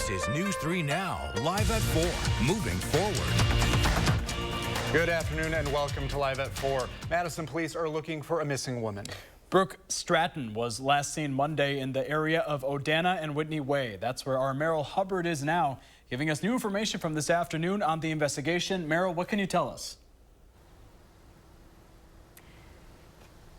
This is News 3 Now, live at 4, moving forward. Good afternoon and welcome to Live at 4. Madison police are looking for a missing woman. Brooke Stratton was last seen Monday in the area of Odana and Whitney Way. That's where our Merrill Hubbard is now, giving us new information from this afternoon on the investigation. Merrill, what can you tell us?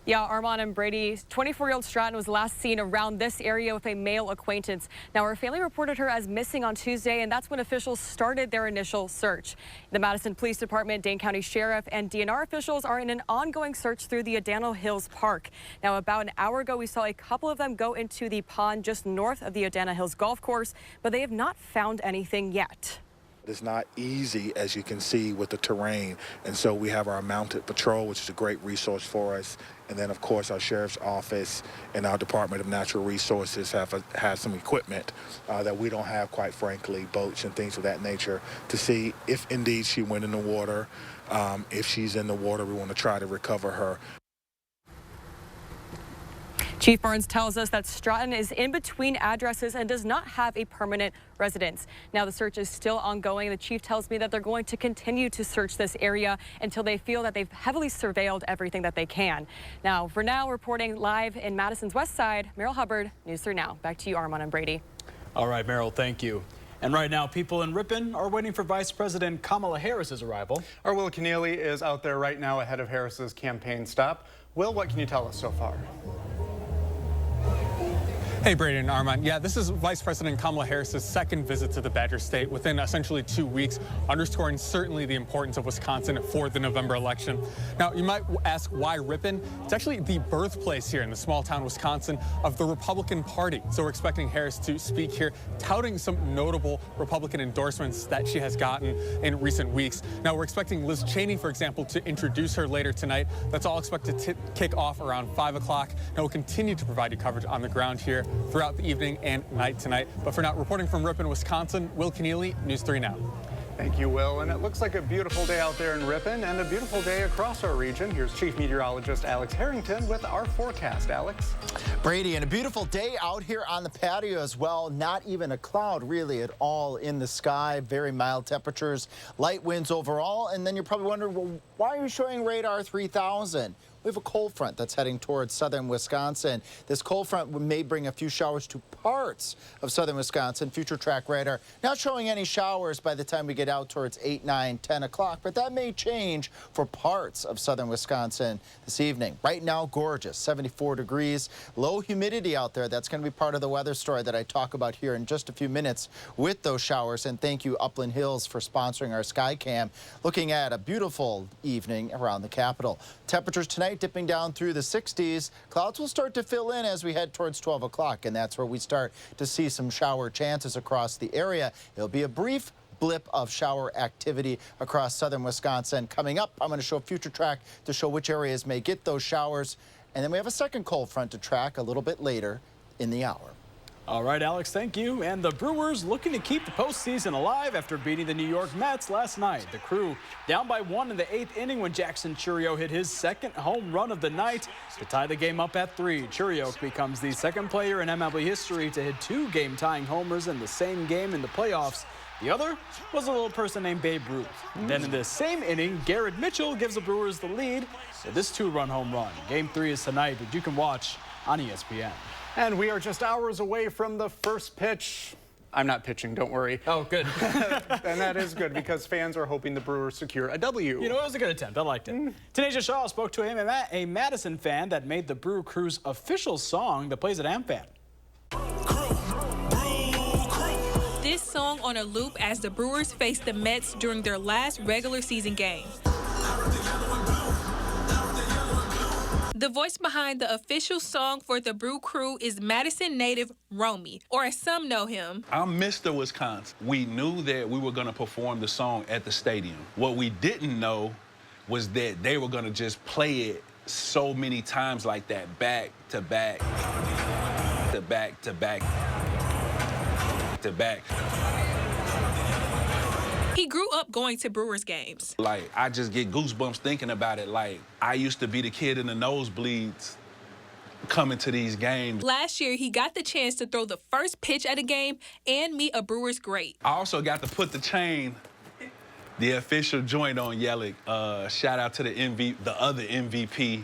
Yeah, Armand and Brady, 24-year-old Stratton was last seen around this area with a male acquaintance. Now, her family reported her as missing on Tuesday, and that's when officials started their initial search. The Madison Police Department, Dane County Sheriff, and DNR officials are in an ongoing search through the Odana Hills Park. Now, about an hour ago, we saw a couple of them go into the pond just north of the Odana Hills Golf Course, but they have not found anything yet. It's not easy, as you can see, with the terrain, and so we have our mounted patrol, which is a great resource for us, and then of course our sheriff's office and our Department of Natural Resources have some equipment that we don't have, quite frankly, boats and things of that nature, to see if indeed she went in the water. If she's in the water, we want to try to recover her. Chief Barnes tells us that Stratton is in between addresses and does not have a permanent residence. Now, the search is still ongoing. The chief tells me that they're going to continue to search this area until they feel that they've heavily surveilled everything that they can. Now, for now, reporting live in Madison's West Side, Merrill Hubbard, News 3 Now. Back to you, Armand and Brady. All right, Merrill, thank you. And right now, people in Ripon are waiting for Vice President Kamala Harris's arrival. Our Will Keneally is out there right now ahead of Harris's campaign stop. Will, what can you tell us so far? Hey, Brady and Armand. Yeah, this is Vice President Kamala Harris's second visit to the Badger State within essentially 2 weeks, underscoring certainly the importance of Wisconsin for the November election. Now, you might ask why Ripon? It's actually the birthplace here in the small town Wisconsin of the Republican Party. So we're expecting Harris to speak here, touting some notable Republican endorsements that she has gotten in recent weeks. Now, we're expecting Liz Cheney, for example, to introduce her later tonight. That's all expected to kick off around 5 o'clock. Now, we'll continue to provide you coverage on the ground here throughout the evening and night tonight. But for now, reporting from Ripon, Wisconsin, Will Keneally, News 3 Now. Thank you, Will. And it looks like a beautiful day out there in Ripon and a beautiful day across our region. Here's Chief Meteorologist Alex Harrington with our forecast. Alex? Brady, and a beautiful day out here on the patio as well. Not even a cloud really at all in the sky. Very mild temperatures, light winds overall. And then you're probably wondering, well, why are you showing radar 3000? We have a cold front that's heading towards southern Wisconsin. This cold front may bring a few showers to parts of southern Wisconsin. Future track radar not showing any showers by the time we get out towards 8, 9, 10 o'clock, but that may change for parts of southern Wisconsin this evening. Right now, gorgeous, 74 degrees, low humidity out there. That's going to be part of the weather story that I talk about here in just a few minutes with those showers. And thank you, Upland Hills, for sponsoring our Skycam. Looking at a beautiful evening around the Capitol. Temperatures tonight dipping down through the 60s. Clouds will start to fill in as we head towards 12 o'clock, and that's where we start to see some shower chances across the area. It'll be a brief blip of shower activity across southern Wisconsin. Coming up, I'm going to show future track to show which areas may get those showers. And then we have a second cold front to track a little bit later in the hour. All right, Alex, thank you. And the Brewers looking to keep the postseason alive after beating the New York Mets last night. The Crew down by 1 in the 8th inning when Jackson Chourio hit his second home run of the night to tie the game up at 3. Chourio becomes the second player in MLB history to hit 2 game-tying homers in the same game in the playoffs. The other was a little person named Babe Ruth. Then in the same inning, Garrett Mitchell gives the Brewers the lead with this 2-run home run. Game 3 is tonight, but you can watch on ESPN. And we are just hours away from the first pitch. I'm not pitching, don't worry. Oh, good. And that is good because fans are hoping the Brewers secure a W. You know, it was a good attempt. I liked it. Tanisha Shaw spoke to a Madison fan that made the Brew Crew's official song that plays at AmFam. This song on a loop as the Brewers face the Mets during their last regular season game. The voice behind the official song for the Brew Crew is Madison native Romy, or as some know him. I'm Mr. Wisconsin. We knew that we were going to perform the song at the stadium. What we didn't know was that they were going to just play it so many times like that, back to back, to back, to back, to back. He grew up going to Brewers games. Like, I just get goosebumps thinking about it. Like, I used to be the kid in the nosebleeds coming to these games. Last year, he got the chance to throw the first pitch at a game and meet a Brewers great. I also got to put the chain, the official joint on Yelich. Shout out to the other MVP.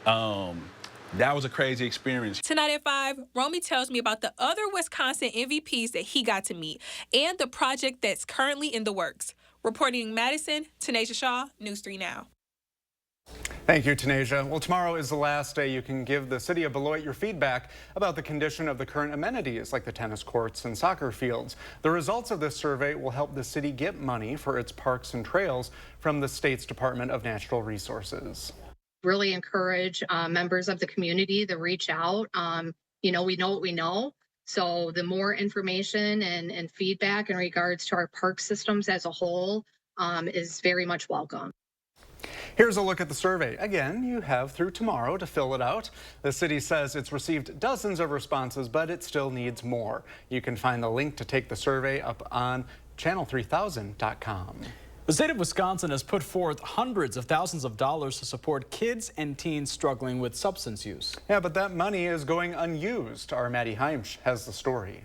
That was a crazy experience. Tonight at 5, Romy tells me about the other Wisconsin MVPs that he got to meet and the project that's currently in the works. Reporting in Madison, Tanasia Shaw, News 3 Now. Thank you, Tanasia. Well, tomorrow is the last day you can give the city of Beloit your feedback about the condition of the current amenities like the tennis courts and soccer fields. The results of this survey will help the city get money for its parks and trails from the state's Department of Natural Resources. Really encourage members of the community to reach out. We know what we know. So the more information and feedback in regards to our park systems as a whole is very much welcome. Here's a look at the survey. Again, you have through tomorrow to fill it out. The city says it's received dozens of responses, but it still needs more. You can find the link to take the survey up on channel3000.com. The state of Wisconsin has put forth hundreds of thousands of dollars to support kids and teens struggling with substance use. Yeah, but that money is going unused. Our Maddie Heimsch has the story.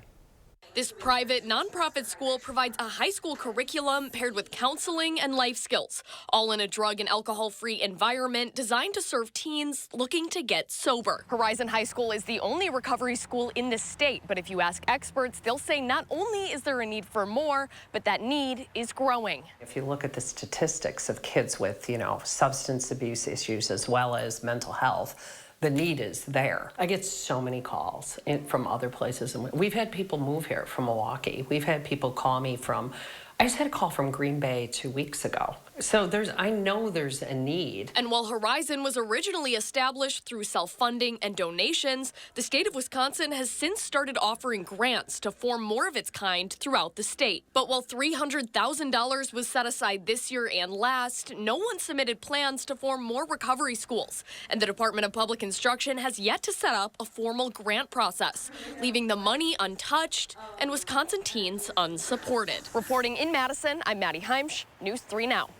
This private nonprofit school provides a high school curriculum paired with counseling and life skills, all in a drug and alcohol-free environment designed to serve teens looking to get sober. Horizon High School is the only recovery school in the state, but if you ask experts, they'll say not only is there a need for more, but that need is growing. If you look at the statistics of kids with, substance abuse issues as well as mental health, the need is there. I get so many calls from other places. And we've had people move here from Milwaukee. We've had people call me from, I just had a call from Green Bay 2 weeks ago. So I know there's a need. And while Horizon was originally established through self-funding and donations, the state of Wisconsin has since started offering grants to form more of its kind throughout the state. But while $300,000 was set aside this year and last, no one submitted plans to form more recovery schools. And the Department of Public Instruction has yet to set up a formal grant process, leaving the money untouched and Wisconsin teens unsupported. Reporting in Madison, I'm Maddie Heimsch, News 3 Now.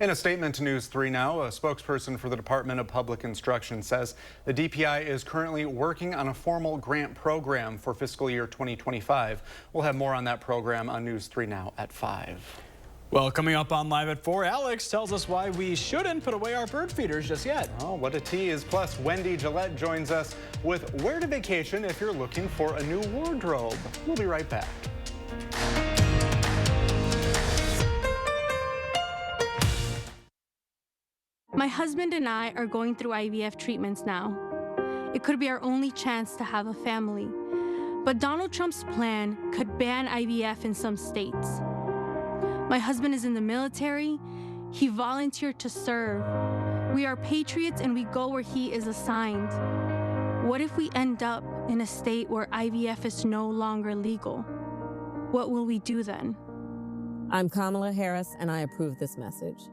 In a statement to News 3 Now, a spokesperson for the Department of Public Instruction says the DPI is currently working on a formal grant program for fiscal year 2025. We'll have more on that program on News 3 Now at 5. Well, coming up on Live at 4, Alex tells us why we shouldn't put away our bird feeders just yet. Oh, what a tease. Plus, Wendy Gillette joins us with where to vacation if you're looking for a new wardrobe. We'll be right back. My husband and I are going through IVF treatments now. It could be our only chance to have a family. But Donald Trump's plan could ban IVF in some states. My husband is in the military. He volunteered to serve. We are patriots and we go where he is assigned. What if we end up in a state where IVF is no longer legal? What will we do then? I'm Kamala Harris and I approve this message.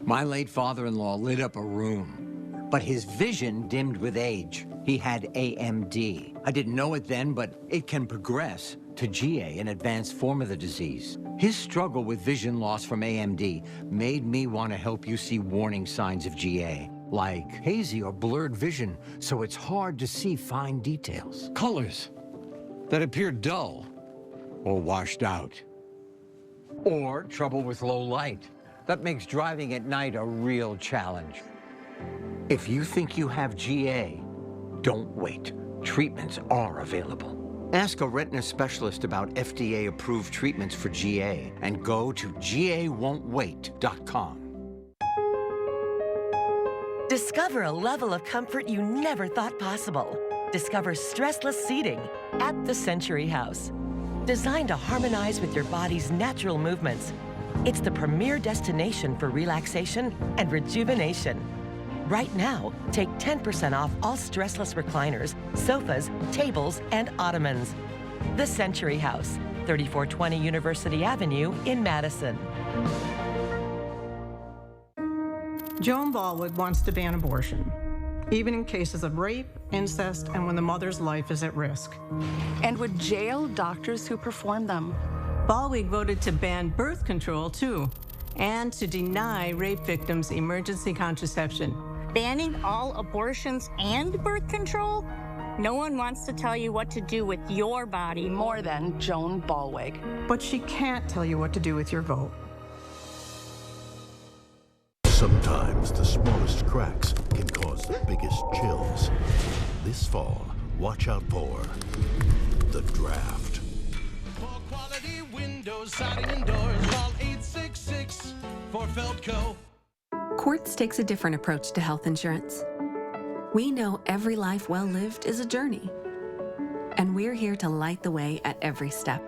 My late father-in-law lit up a room, but his vision dimmed with age. He had AMD. I didn't know it then, but it can progress to GA, an advanced form of the disease. His struggle with vision loss from AMD made me want to help you see warning signs of GA, like hazy or blurred vision, so it's hard to see fine details. Colors that appear dull or washed out. Or trouble with low light. That makes driving at night a real challenge. If you think you have GA, don't wait. Treatments are available. Ask a retina specialist about FDA-approved treatments for GA and go to GAWon'tWait.com. Discover a level of comfort you never thought possible. Discover stressless seating at the Century House. Designed to harmonize with your body's natural movements, it's the premier destination for relaxation and rejuvenation. Right now, take 10% off all stressless recliners, sofas, tables, and ottomans. The Century House, 3420 University Avenue in Madison. Joan Baldwin wants to ban abortion, even in cases of rape, incest, and when the mother's life is at risk. And would jail doctors who perform them. Baldwin voted to ban birth control, too, and to deny rape victims emergency contraception. banning all abortions and birth control? No one wants to tell you what to do with your body More than Joan Ballweg. But she can't tell you what to do with your vote. Sometimes the smallest cracks can cause the biggest chills. This fall, watch out for The Draft. For quality windows, siding, and doors, call 866 for Feldco. Quartz takes a different approach to health insurance. We know every life well lived is a journey, and we're here to light the way at every step.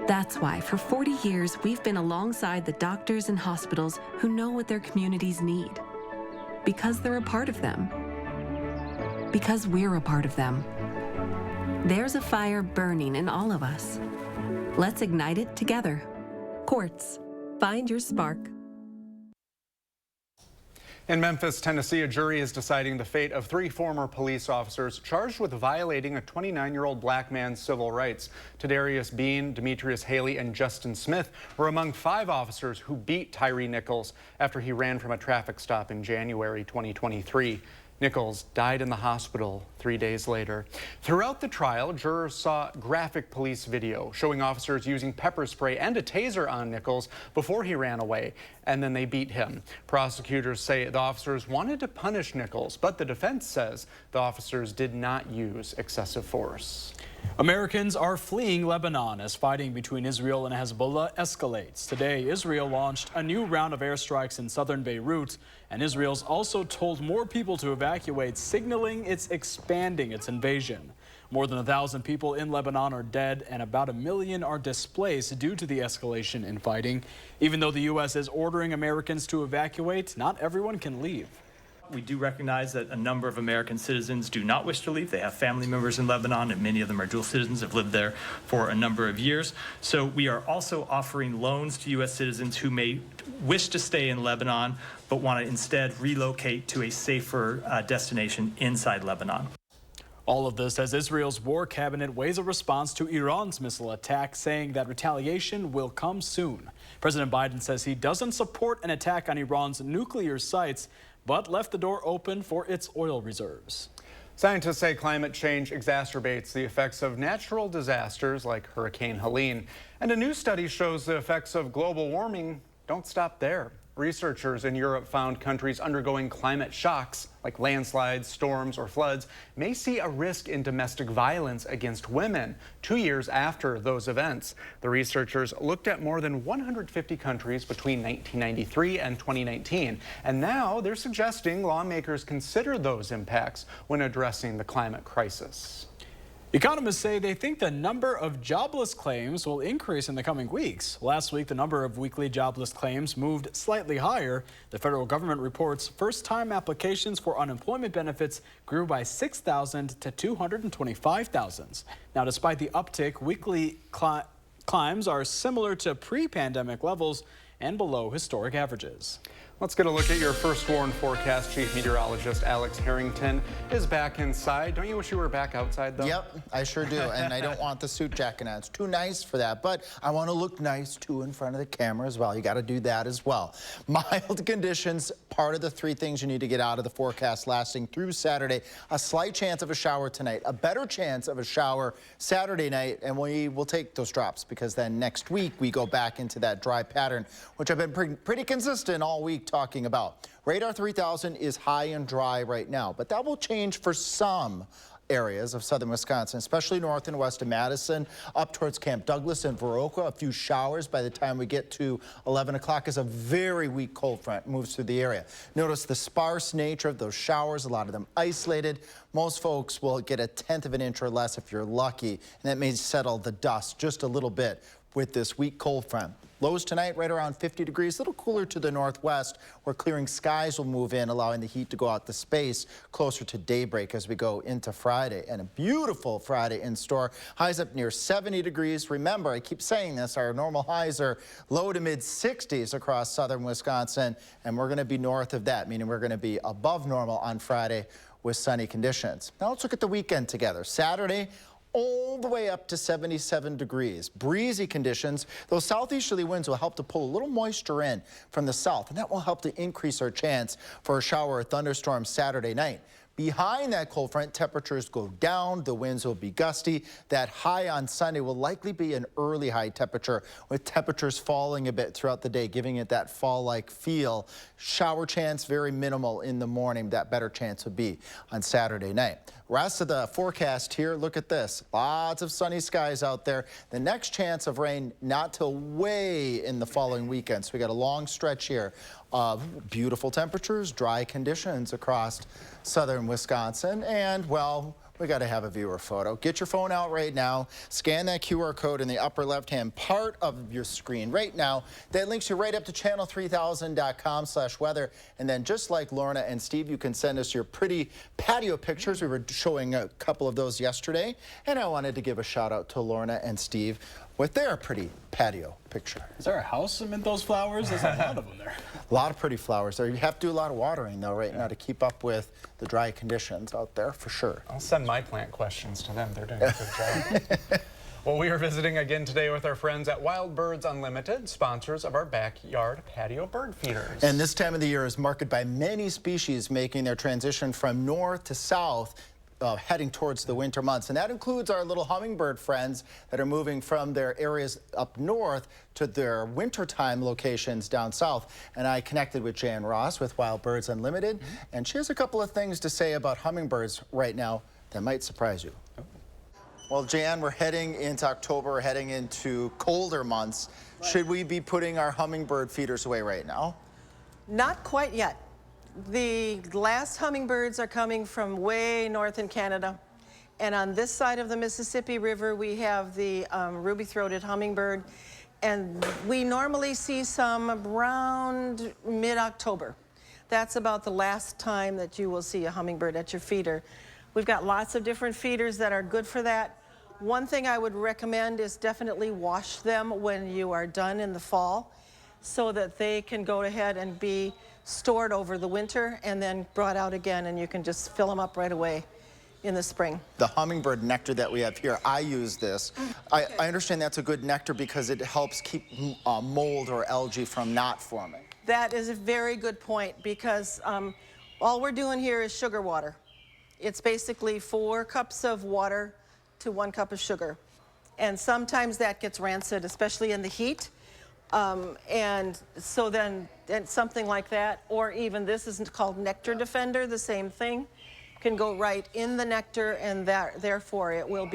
That's why for 40 years, we've been alongside the doctors and hospitals who know what their communities need. Because they're a part of them. Because we're a part of them. There's a fire burning in all of us. Let's ignite it together. Quartz. Find your spark. In Memphis, Tennessee, a jury is deciding the fate of 3 former police officers charged with violating a 29-year-old black man's civil rights. Tadarius Bean, Demetrius Haley, and Justin Smith were among 5 officers who beat Tyree Nichols after he ran from a traffic stop in January 2023. Nichols died in the hospital 3 days later. Throughout the trial, jurors saw graphic police video showing officers using pepper spray and a taser on Nichols before he ran away, and then they beat him. Prosecutors say the officers wanted to punish Nichols, but the defense says the officers did not use excessive force. Americans are fleeing Lebanon as fighting between Israel and Hezbollah escalates. Today, Israel launched a new round of airstrikes in southern Beirut, and Israel's also told more people to evacuate, signaling it's expanding its invasion. More than 1,000 people in Lebanon are dead, and about 1 million are displaced due to the escalation in fighting. Even though the U.S. is ordering Americans to evacuate, not everyone can leave. We do recognize that a number of American citizens do not wish to leave. They have family members in Lebanon, and many of them are dual citizens, have lived there for a number of years. So we are also offering loans to U.S. citizens who may wish to stay in Lebanon, but want to instead relocate to a safer destination inside Lebanon. All of this as Israel's war cabinet weighs a response to Iran's missile attack, saying that retaliation will come soon. President Biden says he doesn't support an attack on Iran's nuclear sites, but left the door open for its oil reserves. Scientists say climate change exacerbates the effects of natural disasters like Hurricane Helene. And a new study shows the effects of global warming don't stop there. Researchers in Europe found countries undergoing climate shocks, like landslides, storms, or floods, may see a risk in domestic violence against women 2 years after those events. The researchers looked at more than 150 countries between 1993 and 2019, and now they're suggesting lawmakers consider those impacts when addressing the climate crisis. Economists say they think the number of jobless claims will increase in the coming weeks. Last week, the number of weekly jobless claims moved slightly higher. The federal government reports first-time applications for unemployment benefits grew by 6,000 to 225,000. Now, despite the uptick, weekly climbs are similar to pre-pandemic levels and below historic averages. Let's get a look at your first warn forecast. Chief Meteorologist Alex Harrington is back inside. Don't you wish you were back outside, though? Yep, I sure do. And I don't want the suit jacket on. It's too nice for that. But I want to look nice, too, in front of the camera as well. You got to do that as well. Mild conditions, part of the 3 things you need to get out of the forecast lasting through Saturday. A slight chance of a shower tonight, a better chance of a shower Saturday night, and we will take those drops because then next week we go back into that dry pattern, which I've been pretty consistent all week talking about. Radar 3000 is high and dry right now, but that will change for some areas of southern Wisconsin, especially north and west of Madison, up towards Camp Douglas and Viroqua. A few showers by the time we get to 11 o'clock as a very weak cold front moves through the area. Notice the sparse nature of those showers, a lot of them isolated. Most folks will get 1/10 of an inch or less if you're lucky, and that may settle the dust just a little bit with this weak cold front. Lows tonight right around 50 degrees, a little cooler to the northwest, where clearing skies will move in, allowing the heat to go out to space closer to daybreak as we go into Friday. And a beautiful Friday in store. Highs up near 70 degrees. Remember, I keep saying this, our normal highs are low to mid 60s across southern Wisconsin, and we're going to be north of that, meaning we're going to be above normal on Friday with sunny conditions. Now let's look at the weekend together. Saturday, all the way up to 77 degrees. Breezy conditions. Those southeasterly winds will help to pull a little moisture in from the south, and that will help to increase our chance for a shower or thunderstorm Saturday night. Behind that cold front, temperatures go down. The winds will be gusty. That high on Sunday will likely be an early high temperature, with temperatures falling a bit throughout the day, giving it that fall-like feel. Shower chance very minimal in the morning. That better chance would be on Saturday night. Rest of the forecast here, look at this. Lots of sunny skies out there. The next chance of rain not till way in the following weekend. So we got a long stretch here of beautiful temperatures, dry conditions across southern Wisconsin. And, well, we got to have a viewer photo. Get your phone out right now. Scan that QR code in the upper left-hand part of your screen right now. That links you right up to channel3000.com/weather. And then just like Lorna and Steve, you can send us your pretty patio pictures. We were showing a couple of those yesterday. And I wanted to give a shout out to Lorna and Steve with their pretty patio picture. Is there a house amid those flowers? There's a lot of them there. A lot of pretty flowers there. You have to do a lot of watering, though, right now to keep up with the dry conditions out there, for sure. I'll send my plant questions to them. They're doing a good job. Well, we are visiting again today with our friends at Wild Birds Unlimited, sponsors of our backyard patio bird feeders. And this time of the year is marked by many species making their transition from north to south, heading towards the winter months. And that includes our little hummingbird friends that are moving from their areas up north to their wintertime locations down south. And I connected with Jan Ross with Wild Birds Unlimited, and she has a couple of things to say about hummingbirds right now that might surprise you. Well, Jan, we're heading into October, we're heading into colder months. Right. Should we be putting our hummingbird feeders away right now? Not quite yet. The last hummingbirds are coming from way north in Canada. And on this side of the Mississippi River, we have the ruby-throated hummingbird. And we normally see some around mid-October. That's about the last time that you will see a hummingbird at your feeder. We've got lots of different feeders that are good for that. One thing I would recommend is definitely wash them when you are done in the fall, so that they can go ahead and be stored over the winter and then brought out again, and you can just fill them up right away in the spring. The hummingbird nectar that we have here, I use this. I understand that's a good nectar because it helps keep mold or algae from not forming. That is a very good point, because all we're doing here is sugar water. It's basically 4 cups of water to 1 cup of sugar. And sometimes that gets rancid, especially in the heat. And so then something like that, or even this is called Nectar Defender, the same thing, can go right in the nectar, and therefore it will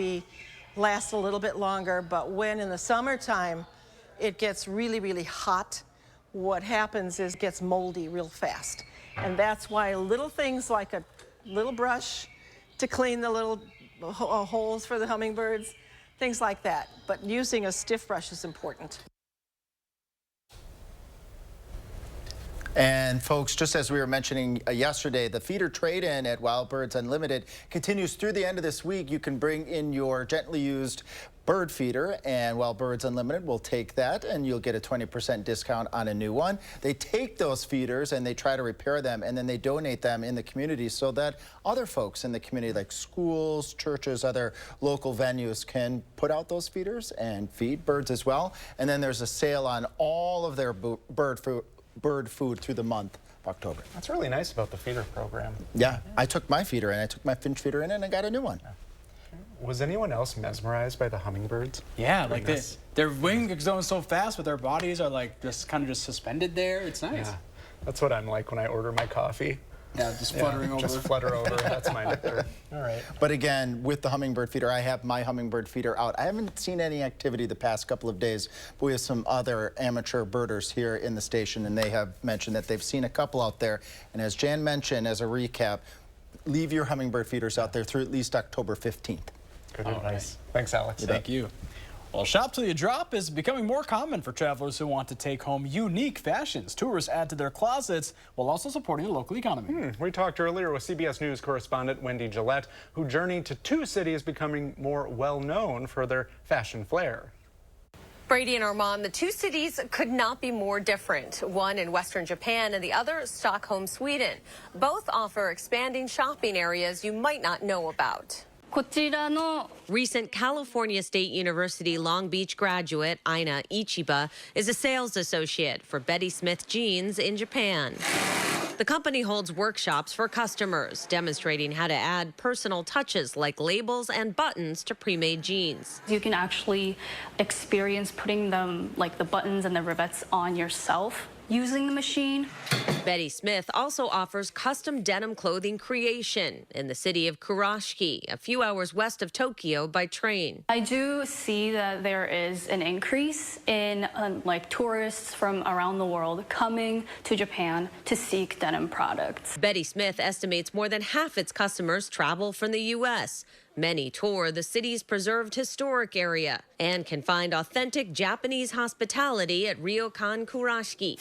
last a little bit longer. But when in the summertime it gets really, really hot, what happens is it gets moldy real fast. And that's why little things like a little brush to clean the little holes for the hummingbirds, things like that. But using a stiff brush is important. And folks, just as we were mentioning yesterday, the feeder trade-in at Wild Birds Unlimited continues through the end of this week. You can bring in your gently used bird feeder, and Wild Birds Unlimited will take that, and you'll get a 20% discount on a new one. They take those feeders and they try to repair them, and then they donate them in the community so that other folks in the community, like schools, churches, other local venues, can put out those feeders and feed birds as well. And then there's a sale on all of their bird food through the month of October. That's really nice about the feeder program. Yeah, I took my feeder in. I took my finch feeder in, and I got a new one. Was anyone else mesmerized by the hummingbirds? Yeah, like their wings are going so fast, but their bodies are like just kind of just suspended there. It's nice. Yeah, that's what I'm like when I order my coffee. Yeah, just fluttering over. Just flutter over. That's my nectar. All right. But again, with the hummingbird feeder, I have my hummingbird feeder out. I haven't seen any activity the past couple of days, but we have some other amateur birders here in the station, and they have mentioned that they've seen a couple out there. And as Jan mentioned, as a recap, leave your hummingbird feeders out there through at least October 15th. Good advice. Thanks, Alex. Thank you. Well, shop till you drop is becoming more common for travelers who want to take home unique fashions. Tourists add to their closets while also supporting the local economy. We talked earlier with CBS News correspondent Wendy Gillette, who journeyed to 2 cities becoming more well-known for their fashion flair. Brady and Armand, the 2 cities could not be more different. One in Western Japan and the other Stockholm, Sweden. Both offer expanding shopping areas you might not know about. Recent California State University Long Beach graduate Aina Ichiba is a sales associate for Betty Smith Jeans in Japan. The company holds workshops for customers, demonstrating how to add personal touches like labels and buttons to pre-made jeans. You can actually experience putting them, like the buttons and the rivets, on yourself using the machine. Betty Smith also offers custom denim clothing creation in the city of Kurashiki, a few hours west of Tokyo by train. I do see that there is an increase in like tourists from around the world coming to Japan to seek denim products. Betty Smith estimates more than half its customers travel from the U.S. Many tour the city's preserved historic area and can find authentic Japanese hospitality at Ryokan Kurashiki.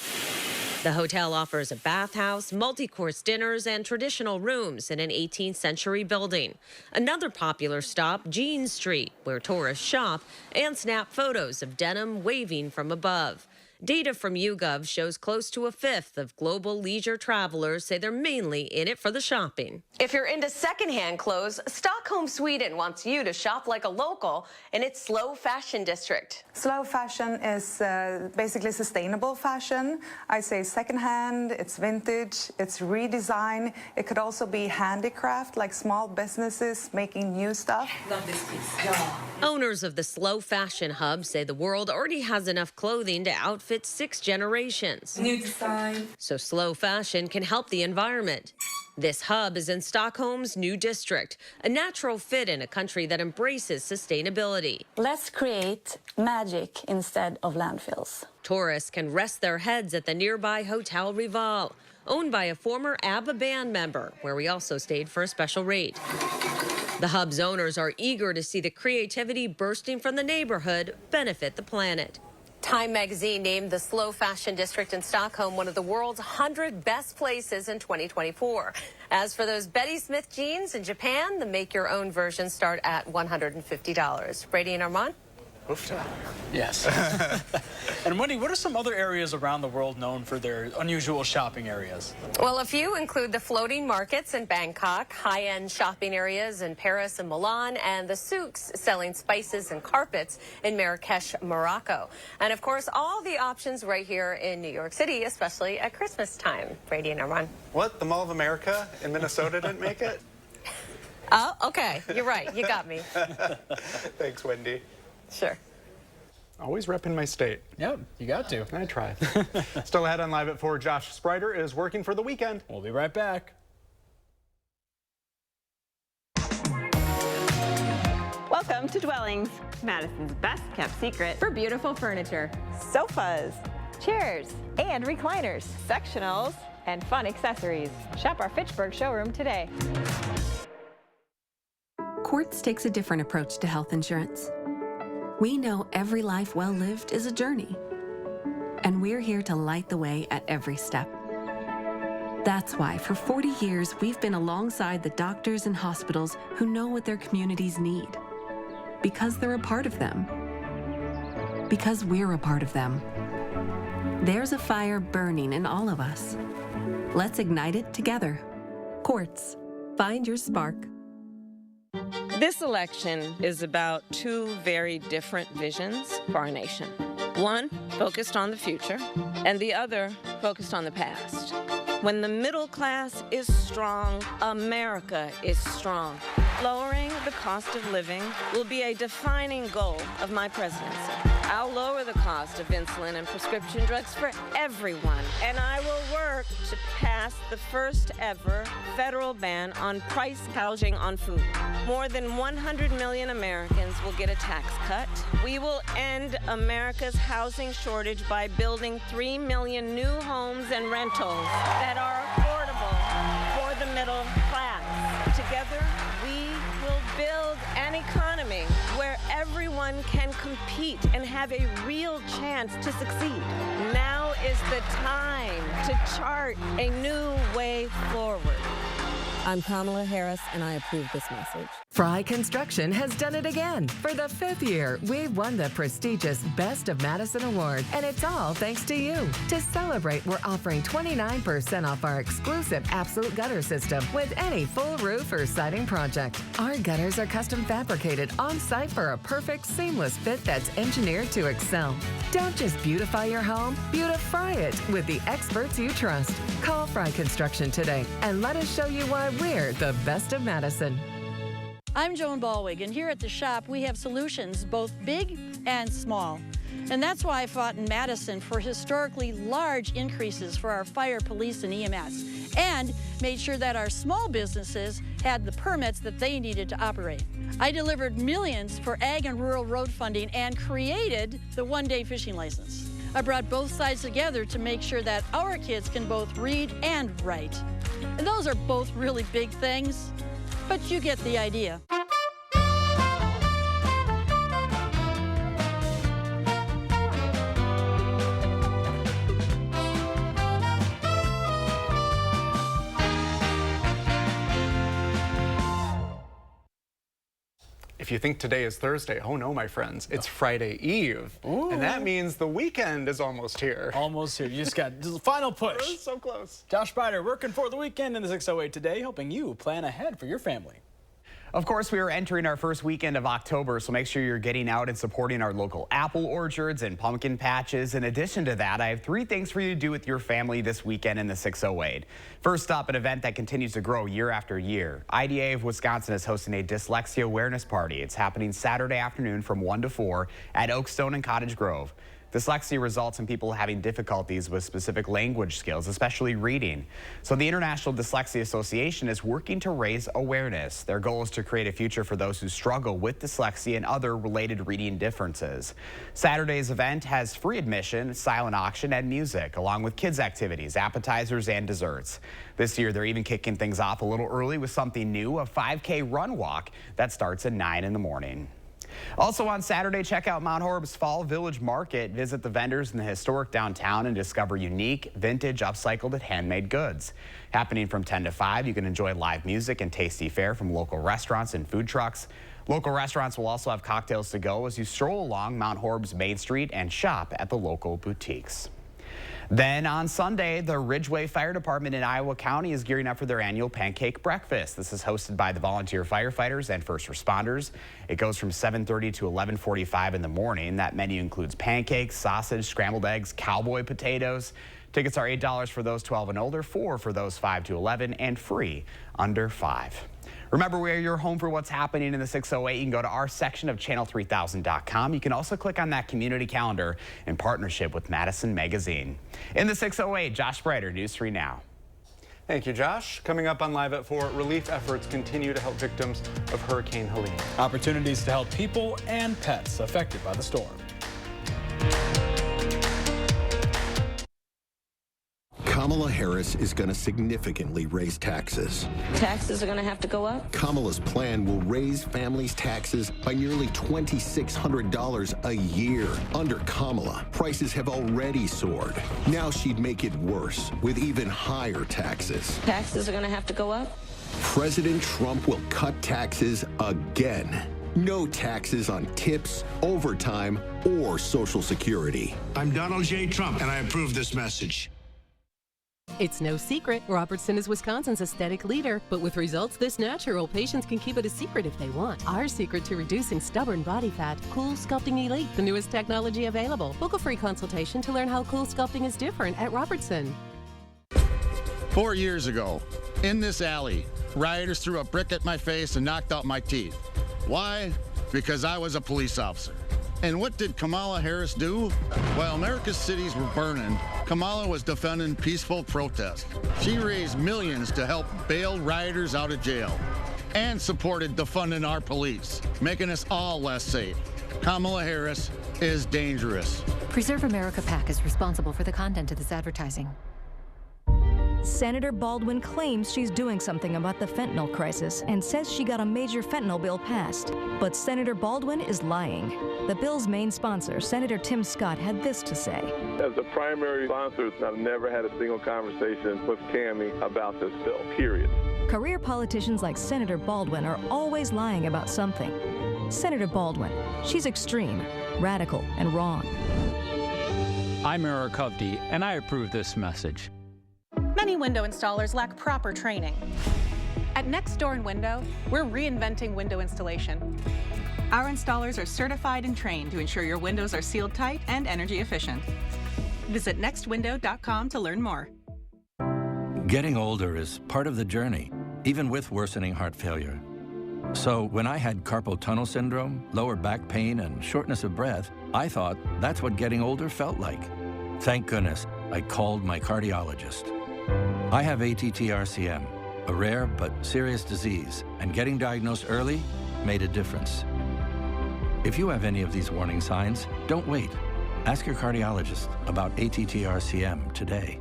The hotel offers a bathhouse, multi-course dinners, and traditional rooms in an 18th century building. Another popular stop, Jean Street, where tourists shop and snap photos of denim waving from above. Data from YouGov shows close to a fifth of global leisure travelers say they're mainly in it for the shopping. If you're into secondhand clothes, Stockholm, Sweden wants you to shop like a local in its slow fashion district. Slow fashion is basically sustainable fashion. I say secondhand, it's vintage, it's redesign. It could also be handicraft, like small businesses making new stuff. Love this piece. Yeah. Owners of the Slow Fashion Hub say the world already has enough clothing to outfit 6 generations. New design. So slow fashion can help the environment. This hub is in Stockholm's new district, a natural fit in a country that embraces sustainability. Let's create magic instead of landfills. Tourists can rest their heads at the nearby Hotel Rival, owned by a former ABBA band member, where we also stayed for a special rate. The hub's owners are eager to see the creativity bursting from the neighborhood benefit the planet. Time magazine named the Slow Fashion District in Stockholm one of the world's 100 best places in 2024. As for those Betty Smith jeans in Japan, the make-your-own versions start at $150. Brady and Armand? Yes. And Wendy, what are some other areas around the world known for their unusual shopping areas? Well, a few include the floating markets in Bangkok, high-end shopping areas in Paris and Milan, and the souks selling spices and carpets in Marrakesh, Morocco. And, of course, all the options right here in New York City, especially at Christmas time. Brady and Armand. What? The Mall of America in Minnesota didn't make it? Oh, okay. You're right. You got me. Thanks, Wendy. Sure. Always repping my state. Yep, you got to. I try. Still ahead on Live at 4, Josh Sprider is working for the weekend. We'll be right back. Welcome to Dwellings, Madison's best kept secret for beautiful furniture, sofas, chairs, and recliners, sectionals, and fun accessories. Shop our Fitchburg showroom today. Quartz takes a different approach to health insurance. We know every life well lived is a journey, and we're here to light the way at every step. That's why for 40 years, we've been alongside the doctors and hospitals who know what their communities need, because they're a part of them, because we're a part of them. There's a fire burning in all of us. Let's ignite it together. Quartz. Find your spark. This election is about 2 very different visions for our nation. One focused on the future, and the other focused on the past. When the middle class is strong, America is strong. Lowering the cost of living will be a defining goal of my presidency. I'll lower the cost of insulin and prescription drugs for everyone, and I will work to pass the first ever federal ban on price gouging on food. More than 100 million Americans will get a tax cut. We will end America's housing shortage by building 3 million new homes and rentals that are affordable for the middle class. Together, we will build an economy where everyone can compete and have a real chance to succeed. Now is the time to chart a new way forward. I'm Kamala Harris, and I approve this message. Fry Construction has done it again. For the 5th year, we won the prestigious Best of Madison Award, and it's all thanks to you. To celebrate, we're offering 29% off our exclusive Absolute Gutter System with any full roof or siding project. Our gutters are custom fabricated on-site for a perfect, seamless fit that's engineered to excel. Don't just beautify your home, beautify it with the experts you trust. Call Fry Construction today and let us show you why we're the best of Madison. I'm Joan Balwig, and here at the shop we have solutions both big and small. And that's why I fought in Madison for historically large increases for our fire, police, and EMS, and made sure that our small businesses had the permits that they needed to operate. I delivered millions for ag and rural road funding and created the one-day fishing license. I brought both sides together to make sure that our kids can both read and write. And those are both really big things, but you get the idea. If you think today is Thursday, oh no, my friends, it's Friday Eve. Ooh. And that means the weekend is almost here. Almost here. You just got the final push. We're so close. Josh Breider working for the weekend in the 608 today, helping you plan ahead for your family. Of course, we are entering our first weekend of October, so make sure you're getting out and supporting our local apple orchards and pumpkin patches. In addition to that, I have 3 things for you to do with your family this weekend in the 608. First up, an event that continues to grow year after year. IDA of Wisconsin is hosting a dyslexia awareness party. It's happening Saturday afternoon from 1 to 4 at Oakstone and Cottage Grove. Dyslexia results in people having difficulties with specific language skills, especially reading. So the International Dyslexia Association is working to raise awareness. Their goal is to create a future for those who struggle with dyslexia and other related reading differences. Saturday's event has free admission, silent auction, and music, along with kids' activities, appetizers, and desserts. This year, they're even kicking things off a little early with something new, a 5K run walk that starts at 9 in the morning. Also on Saturday, check out Mount Horb's Fall Village Market. Visit the vendors in the historic downtown and discover unique, vintage, upcycled, and handmade goods. Happening from 10 to 5, you can enjoy live music and tasty fare from local restaurants and food trucks. Local restaurants will also have cocktails to go as you stroll along Mount Horb's Main Street and shop at the local boutiques. Then on Sunday, the Ridgeway Fire Department in Iowa County is gearing up for their annual pancake breakfast. This is hosted by the volunteer firefighters and first responders. It goes from 7:30 to 11:45 in the morning. That menu includes pancakes, sausage, scrambled eggs, cowboy potatoes. Tickets are $8 for those 12 and older, $4 for those 5 to 11, and free under 5. Remember, we're your home for what's happening in the 608. You can go to our section of channel3000.com. You can also click on that community calendar in partnership with Madison Magazine. In the 608, Josh Breider, News 3 Now. Thank you, Josh. Coming up on Live at 4, relief efforts continue to help victims of Hurricane Helene. Opportunities to help people and pets affected by the storm. Kamala Harris is going to significantly raise taxes. Taxes are going to have to go up? Kamala's plan will raise families' taxes by nearly $2,600 a year. Under Kamala, prices have already soared. Now she'd make it worse with even higher taxes. Taxes are going to have to go up? President Trump will cut taxes again. No taxes on tips, overtime, or Social Security. I'm Donald J. Trump, and I approve this message. It's no secret, Robertson is Wisconsin's aesthetic leader, but with results this natural, patients can keep it a secret if they want. Our secret to reducing stubborn body fat, Cool Sculpting Elite, the newest technology available. Book a free consultation to learn how Cool Sculpting is different at Robertson. 4 years ago, in this alley, rioters threw a brick at my face and knocked out my teeth. Why? Because I was a police officer. And what did Kamala Harris do? While America's cities were burning, Kamala was defending peaceful protest. She raised millions to help bail rioters out of jail and supported defunding our police, making us all less safe. Kamala Harris is dangerous. Preserve America PAC is responsible for the content of this advertising. Senator Baldwin claims she's doing something about the fentanyl crisis and says she got a major fentanyl bill passed. But Senator Baldwin is lying. The bill's main sponsor, Senator Tim Scott, had this to say. As the primary sponsor, I've never had a single conversation with Tammy about this bill, period. Career politicians like Senator Baldwin are always lying about something. Senator Baldwin, she's extreme, radical, and wrong. I'm Eric Hovde, and I approve this message. Many window installers lack proper training. At Next Door and Window, we're reinventing window installation. Our installers are certified and trained to ensure your windows are sealed tight and energy efficient. Visit nextwindow.com to learn more. Getting older is part of the journey, even with worsening heart failure. So when I had carpal tunnel syndrome, lower back pain, and shortness of breath, I thought that's what getting older felt like. Thank goodness I called my cardiologist. I have ATTR-CM, a rare but serious disease, and getting diagnosed early made a difference. If you have any of these warning signs, don't wait. Ask your cardiologist about ATTR-CM today.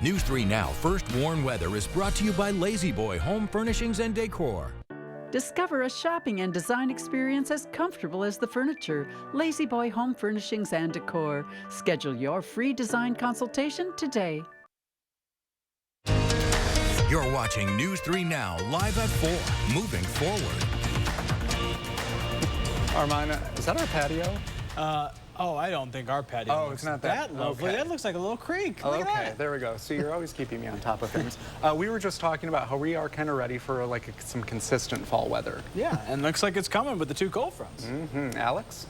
News 3 Now First Warn Weather is brought to you by Lazy Boy Home Furnishings and Decor. Discover a shopping and design experience as comfortable as the furniture. Lazy Boy Home Furnishings and Decor. Schedule your free design consultation today. You're watching News 3 Now live at 4. Moving forward. Armand, is that our patio? Oh, I don't think our patio it's not that lovely. Okay. That looks like a little creek. Look at Okay, that. there we go. So you're always keeping me on top of things. We were just talking about how we are kind of ready for like some consistent fall weather. Yeah, and looks like it's coming with the 2 cold fronts. Alex?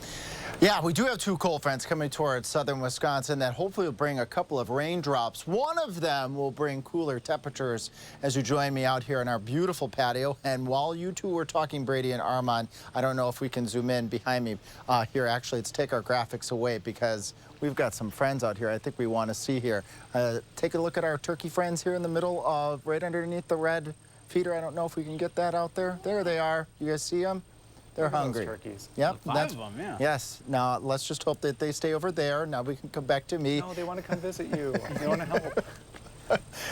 Yeah, we do have 2 cold fronts coming towards southern Wisconsin that hopefully will bring a couple of raindrops. One of them will bring cooler temperatures as you join me out here on our beautiful patio. And while you two were talking, Brady and Armand, I don't know if we can zoom in behind me here. Actually, let's take our graphics away because we've got some friends out here I think we want to see here. Take a look at our turkey friends here in the middle, right underneath the red feeder. I don't know if we can get that out there. There they are. You guys see them? They're hungry. Turkeys. Yep. 5 of them, yeah. Yes. Now, let's just hope that they stay over there. Now we can come back to me. No, they want to come visit you. They want to help.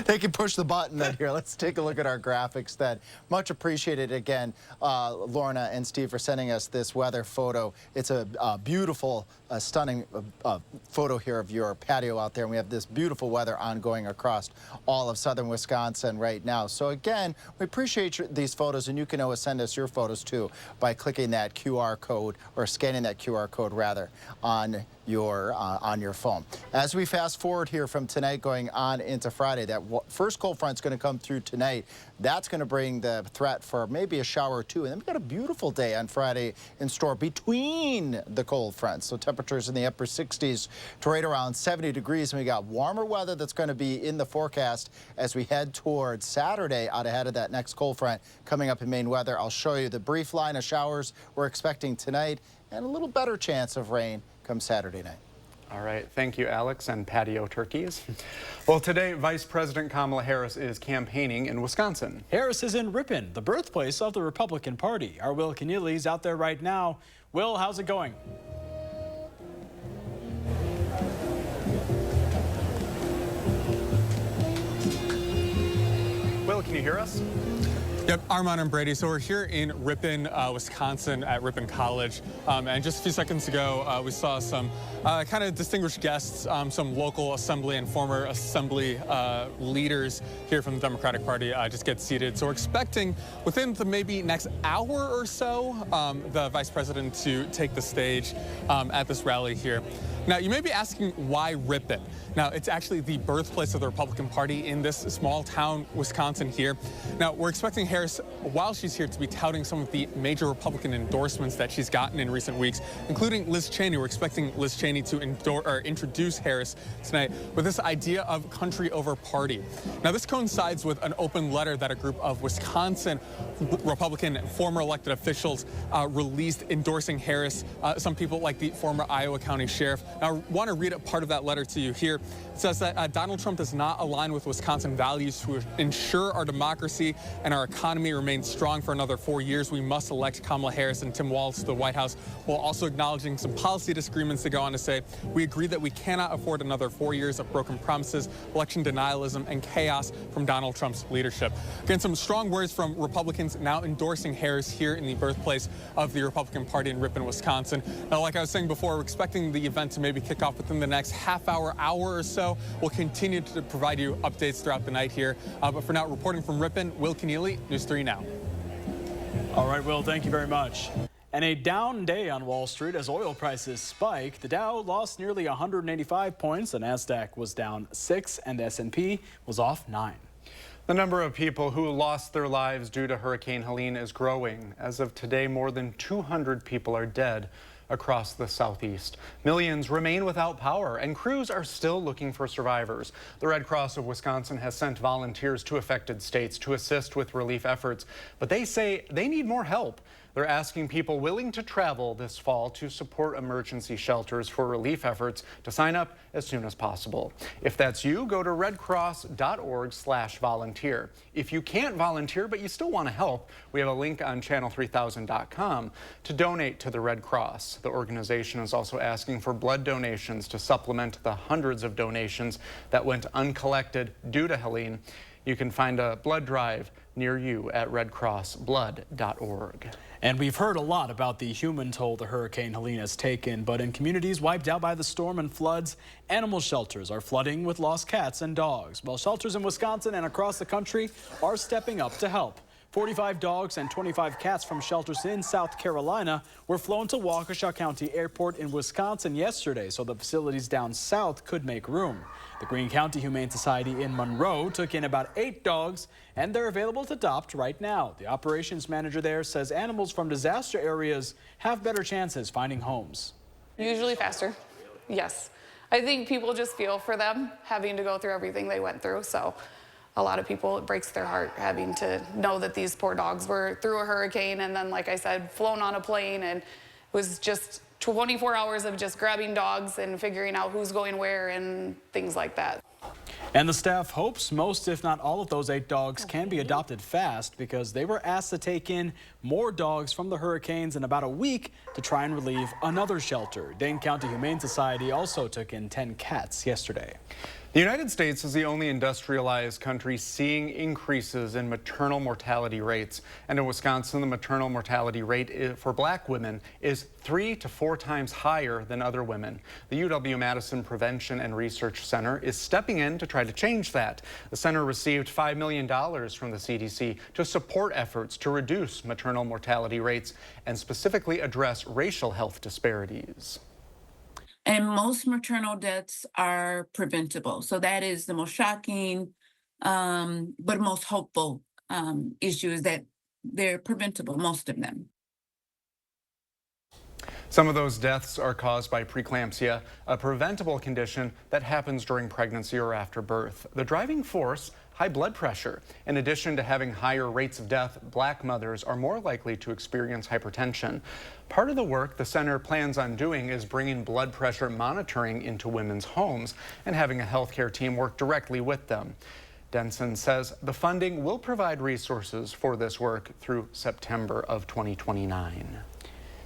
They can push the button then here. Let's take a look at our graphics then. Much appreciated again, Lorna and Steve, for sending us this weather photo. It's a beautiful, stunning photo here of your patio out there. And we have this beautiful weather ongoing across all of southern Wisconsin right now. So again, we appreciate these photos, and you can always send us your photos too by clicking that QR code, or scanning that QR code rather, on your phone. As we fast forward here from tonight going on into Friday, that first cold front's going to come through tonight. That's going to bring the threat for maybe a shower or 2. And then we've got a beautiful day on Friday in store between the cold fronts. So temperatures in the upper 60s to right around 70 degrees. And we got warmer weather that's going to be in the forecast as we head towards Saturday out ahead of that next cold front coming up in Maine weather. I'll show you the brief line of showers we're expecting tonight and a little better chance of rain come Saturday night. All right, thank you, Alex, and patio turkeys. Well, today, Vice President Kamala Harris is campaigning in Wisconsin. Harris is in Ripon, the birthplace of the Republican Party. Our Will Keneally's out there right now. Will, how's it going? Will, can you hear us? Yep, Armand and Brady. So we're here in Ripon, Wisconsin at Ripon College. And just a few seconds ago, we saw some kind of distinguished guests, some local assembly and former assembly leaders here from the Democratic Party just get seated. So we're expecting within the maybe next hour or so, the vice president to take the stage at this rally here. Now, you may be asking why Ripon? Now, it's actually the birthplace of the Republican Party in this small town, Wisconsin here. Now, we're expecting Harris, while she's here, to be touting some of the major Republican endorsements that she's gotten in recent weeks, including Liz Cheney. We're expecting Liz Cheney to introduce Harris tonight with this idea of country over party. Now, this coincides with an open letter that a group of Wisconsin Republican former elected officials released endorsing Harris. Some people like the former Iowa County Sheriff. Now, I want to read a part of that letter to you here. It says that Donald Trump does not align with Wisconsin values to ensure our democracy and our economy remain strong for another 4 years. We must elect Kamala Harris and Tim Walz to the White House, while also acknowledging some policy disagreements. To go on to say, we agree that we cannot afford another 4 years of broken promises, election denialism, and chaos from Donald Trump's leadership. Again, some strong words from Republicans now endorsing Harris here in the birthplace of the Republican Party in Ripon, Wisconsin. Now, like I was saying before, we're expecting the event to maybe kick off within the next hour or so. We'll continue to provide you updates throughout the night here. But for now, reporting from Ripon, Will Keneally, News 3 Now. All right, Will, thank you very much. And a down day on Wall Street as oil prices spike. The Dow lost nearly 185 points. The Nasdaq was down 6 and the S&P was off 9. The number of people who lost their lives due to Hurricane Helene is growing. As of today, more than 200 people are dead across the southeast. Millions remain without power, and crews are still looking for survivors. The Red Cross of Wisconsin has sent volunteers to affected states to assist with relief efforts, but they say they need more help. They're asking people willing to travel this fall to support emergency shelters for relief efforts to sign up as soon as possible. If that's you, go to redcross.org/volunteer. If you can't volunteer but you still want to help, we have a link on channel3000.com to donate to the Red Cross. The organization is also asking for blood donations to supplement the hundreds of donations that went uncollected due to Helene. You can find a blood drive near you at redcrossblood.org. And we've heard a lot about the human toll the Hurricane Helene has taken, but in communities wiped out by the storm and floods, animal shelters are flooding with lost cats and dogs. Well, shelters in Wisconsin and across the country are stepping up to help. 45 dogs and 25 cats from shelters in South Carolina were flown to Waukesha County Airport in Wisconsin yesterday so the facilities down south could make room. The Greene County Humane Society in Monroe took in about 8 dogs, and they're available to adopt right now. The operations manager there says animals from disaster areas have better chances finding homes. Usually faster, yes. I think people just feel for them having to go through everything they went through, so a lot of people, it breaks their heart having to know that these poor dogs were through a hurricane and then, like I said, flown on a plane, and it was just 24 hours of just grabbing dogs and figuring out who's going where and things like that. And the staff hopes most, if not all of those 8 dogs can be adopted fast because they were asked to take in more dogs from the hurricanes in about a week to try and relieve another shelter. Dane County Humane Society also took in 10 cats yesterday. The United States is the only industrialized country seeing increases in maternal mortality rates. And in Wisconsin, the maternal mortality rate for black women is 3 to 4 times higher than other women. The UW-Madison Prevention and Research Center is stepping in to try to change that. The center received $5 million from the CDC to support efforts to reduce maternal mortality rates and specifically address racial health disparities. And most maternal deaths are preventable. So that is the most shocking, but most hopeful issue is that they're preventable, most of them. Some of those deaths are caused by preeclampsia, a preventable condition that happens during pregnancy or after birth. The driving force, high blood pressure. In addition to having higher rates of death, black mothers are more likely to experience hypertension. Part of the work the center plans on doing is bringing blood pressure monitoring into women's homes and having a healthcare team work directly with them. Denson says the funding will provide resources for this work through September of 2029.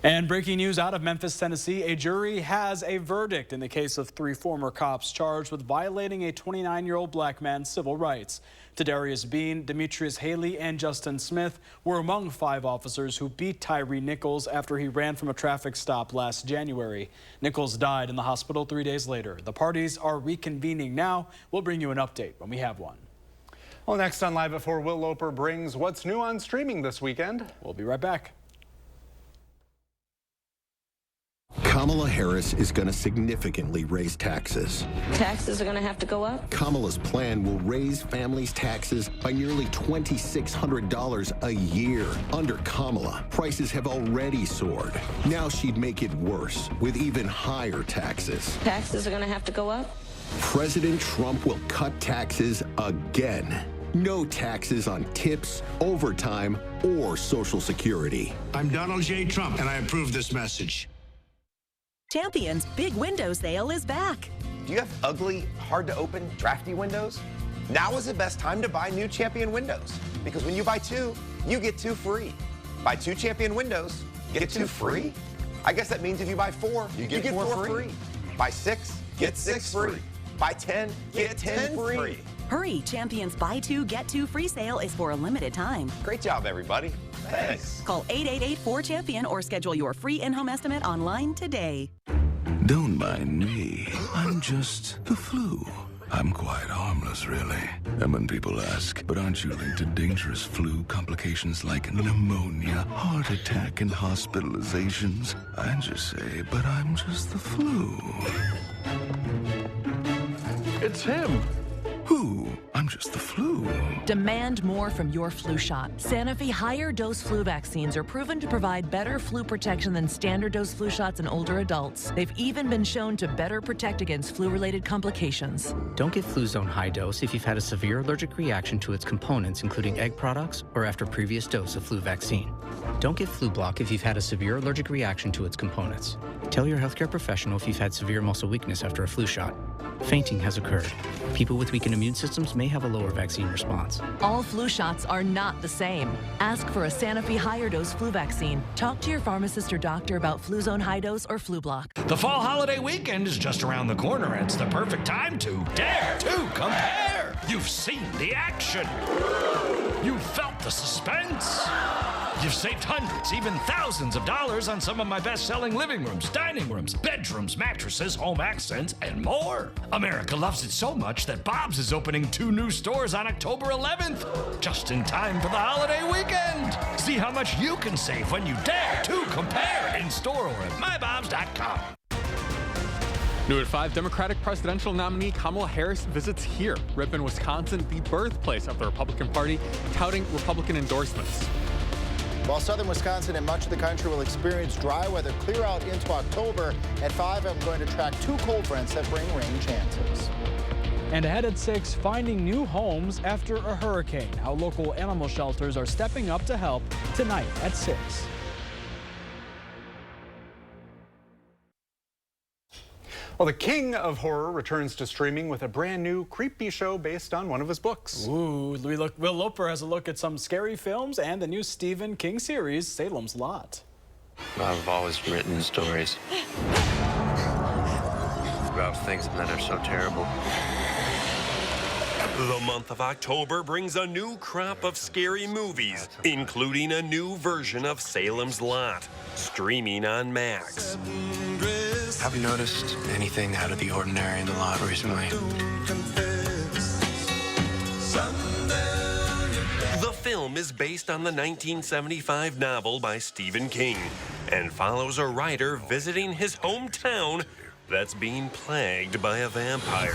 And breaking news out of Memphis, Tennessee, a jury has a verdict in the case of 3 former cops charged with violating a 29-year-old black man's civil rights. Tadarius Bean, Demetrius Haley, and Justin Smith were among 5 officers who beat Tyree Nichols after he ran from a traffic stop last January. Nichols died in the hospital 3 days later. The parties are reconvening now. We'll bring you an update when we have one. Well, next on Live at 4, Will Loper brings what's new on streaming this weekend. We'll be right back. Kamala Harris is going to significantly raise taxes. Taxes are going to have to go up? Kamala's plan will raise families' taxes by nearly $2,600 a year. Under Kamala, prices have already soared. Now she'd make it worse with even higher taxes. Taxes are going to have to go up? President Trump will cut taxes again. No taxes on tips, overtime, or Social Security. I'm Donald J. Trump, and I approve this message. Champion's big window sale is back. Do you have ugly, hard-to-open, drafty windows? Now is the best time to buy new Champion windows, because when you buy 2, you get 2 free. Buy 2 Champion windows, get 2 free? I guess that means if you buy 4, you get 4 free. Buy 6, get 6 free. Buy 10, get 10 free. Hurry, Champion's buy 2, get 2 free sale is for a limited time. Great job, everybody. Thanks. Call 888-4CHAMPION or schedule your free in-home estimate online today. Don't mind me. I'm just the flu. I'm quite harmless, really. And when people ask, but aren't you linked to dangerous flu complications like pneumonia, heart attack, and hospitalizations? I just say, but I'm just the flu. It's him. Who? I'm just the flu. Demand more from your flu shot. Sanofi higher dose flu vaccines are proven to provide better flu protection than standard dose flu shots in older adults. They've even been shown to better protect against flu-related complications. Don't get Fluzone High Dose if you've had a severe allergic reaction to its components, including egg products, or after previous dose of flu vaccine. Don't get Flu Block if you've had a severe allergic reaction to its components. Tell your healthcare professional if you've had severe muscle weakness after a flu shot. Fainting has occurred. People with weakened immune systems may have a lower vaccine response. All flu shots are not the same. Ask for a Sanofi higher dose flu vaccine. Talk to your pharmacist or doctor about Fluzone High Dose or Flu Block. The fall holiday weekend is just around the corner, and it's the perfect time to dare to compare. You've seen the action. You've felt the suspense. You've saved hundreds, even thousands of dollars on some of my best-selling living rooms, dining rooms, bedrooms, mattresses, home accents, and more. America loves it so much that Bob's is opening 2 new stores on October 11th, just in time for the holiday weekend. See how much you can save when you dare to compare in store or at mybobs.com. New at 5, Democratic presidential nominee Kamala Harris visits here, Ripon, Wisconsin, the birthplace of the Republican Party, touting Republican endorsements. While southern Wisconsin and much of the country will experience dry weather clear out into October. At 5, I'm going to track 2 cold fronts that bring rain chances. And ahead at 6, finding new homes after a hurricane. How local animal shelters are stepping up to help tonight at 6. Well, the king of horror returns to streaming with a brand new creepy show based on one of his books. Ooh, Will Loper has a look at some scary films and the new Stephen King series, Salem's Lot. I've always written stories about things that are so terrible. The month of October brings a new crop of scary movies, including a new version of Salem's Lot, streaming on Max. Have you noticed anything out of the ordinary in the lot recently? The film is based on the 1975 novel by Stephen King and follows a writer visiting his hometown that's being plagued by a vampire.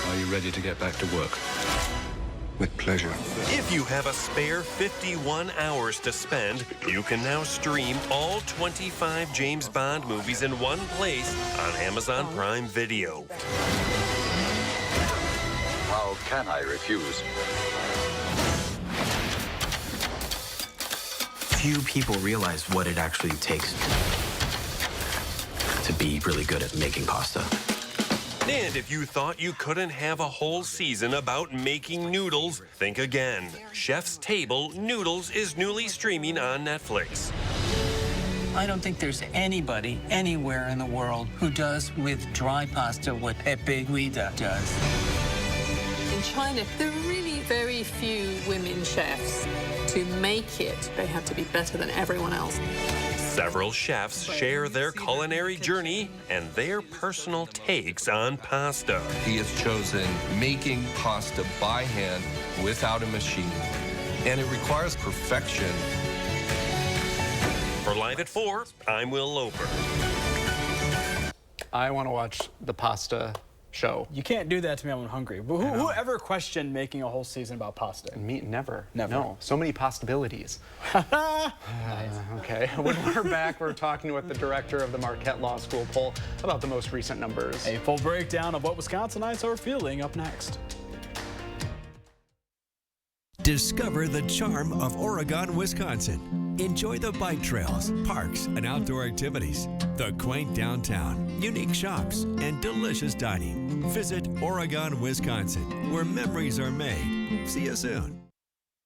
Are you ready to get back to work? With pleasure. If you have a spare 51 hours to spend, you can now stream all 25 James Bond movies in one place on Amazon Prime Video. How can I refuse? Few people realize what it actually takes to be really good at making pasta. And if you thought you couldn't have a whole season about making noodles, think again. Chef's Table Noodles is newly streaming on Netflix. I don't think there's anybody anywhere in the world who does with dry pasta what Pepe Guida does. In China, there are really very few women chefs. To make it, they have to be better than everyone else. Several chefs share their culinary journey and their personal takes on pasta. He has chosen making pasta by hand without a machine, and it requires perfection. For Live at 4, I'm Will Loper. I want to watch the pasta show. You can't do that to me when I'm hungry. But who ever questioned making a whole season about pasta? Me, never. Never. No, so many possibilities. Okay, when we're back, we're talking with the director of the Marquette Law School poll about the most recent numbers. A full breakdown of what Wisconsinites are feeling up next. Discover the charm of Oregon, Wisconsin. Enjoy the bike trails, parks, and outdoor activities, the quaint downtown, unique shops, and delicious dining. Visit Oregon, Wisconsin, where memories are made. See you soon.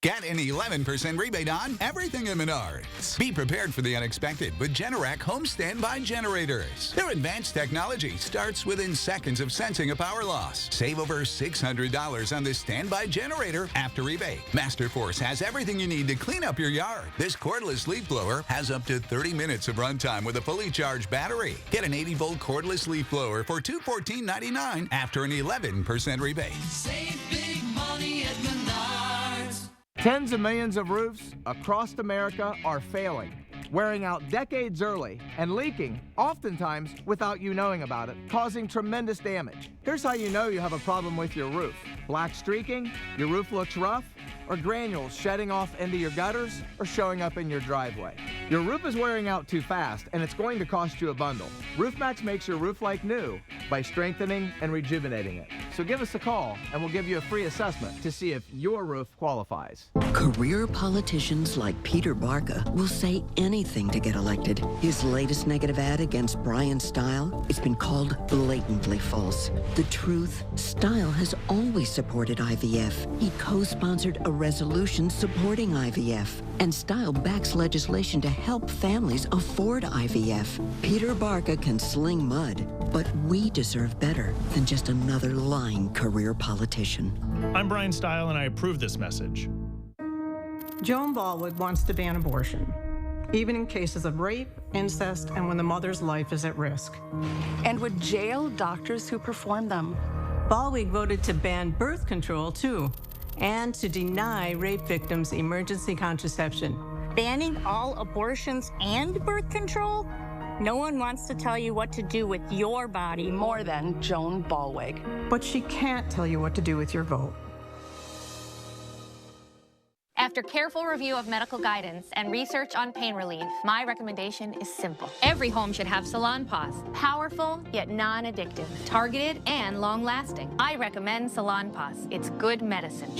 Get an 11% rebate on everything at Menards. Be prepared for the unexpected with Generac home standby generators. Their advanced technology starts within seconds of sensing a power loss. Save over $600 on this standby generator after rebate. Masterforce has everything you need to clean up your yard. This cordless leaf blower has up to 30 minutes of runtime with a fully charged battery. Get an 80-volt cordless leaf blower for $214.99 after an 11% rebate. Save big money at Menards. Tens of millions of roofs across America are failing, wearing out decades early, and leaking, oftentimes without you knowing about it, causing tremendous damage. Here's how you know you have a problem with your roof. Black streaking, your roof looks rough, or granules shedding off into your gutters or showing up in your driveway. Your roof is wearing out too fast, and it's going to cost you a bundle. RoofMax makes your roof like new by strengthening and rejuvenating it. So give us a call, and we'll give you a free assessment to see if your roof qualifies. Career politicians like Peter Barca will say anything to get elected. His latest negative ad against Brian Style, it's been called blatantly false. The truth, Style has always supported IVF. He co-sponsored a resolution supporting IVF, and Style backs legislation to help families afford IVF. Peter Barca can sling mud, but we deserve better than just another lying career politician. I'm Brian Style, and I approve this message. Joan Baldwin wants to ban abortion, even in cases of rape, incest, and when the mother's life is at risk. And would jail doctors who perform them. Baldwin voted to ban birth control, too, and to deny rape victims emergency contraception. Banning all abortions and birth control? No one wants to tell you what to do with your body more than Joan Baldwin. But she can't tell you what to do with your vote. After careful review of medical guidance and research on pain relief, my recommendation is simple. Every home should have Salonpas. Powerful, yet non-addictive. Targeted and long-lasting. I recommend Salonpas. It's good medicine.